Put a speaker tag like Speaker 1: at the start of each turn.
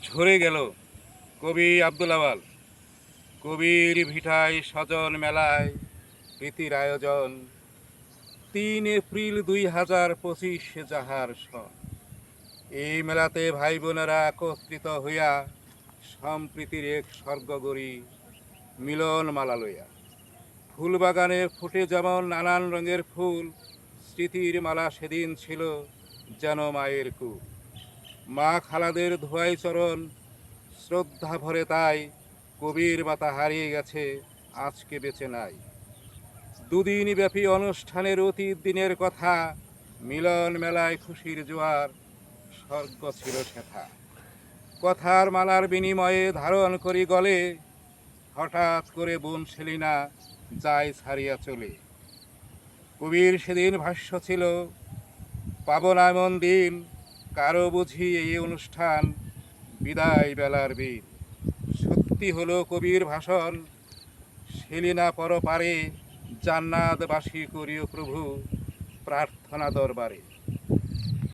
Speaker 1: ঝরে গেল কবি আব্দুল আওয়াল। কবির ভিটায় স্বজন মেলায় প্রীতির আয়োজন। 3 এপ্রিল 2025 যাহার সন। এই মেলাতে ভাই বোনেরা একত্রিত হইয়া সম্প্রীতির এক স্বর্গগরী মিলন মালা লইয়া। ফুলবাগানে ফুটে যেমন নানান রঙের ফুল, স্মৃতির মালা সেদিন ছিল যেন মায়ের কুল। মা খালাদের ধোয়াই চরণ, শ্রদ্ধা ভরে তাই কবির মাতা হারিয়ে গেছে, আজকে বেঁচে নাই। দুদিন ব্যাপী অনুষ্ঠানের অতীত দিনের কথা, মিলন মেলায় খুশির জোয়ার, স্বর্গ ছিল সেথা। কথার মালার বিনিময়ে ধারণ করি গলে, হঠাৎ করে বোন সেলিনা যায় ছাড়িয়া চলে। কবির সেদিন ভাষ্য ছিল, পাবো না এমন দিন, কারো বুঝি এই অনুষ্ঠান বিদায় বেলার বীর। সত্যি হলো কবির ভাষণ, সেলিনা পরপারে জান্নাতবাসী করিও প্রভু প্রার্থনা দরবারে।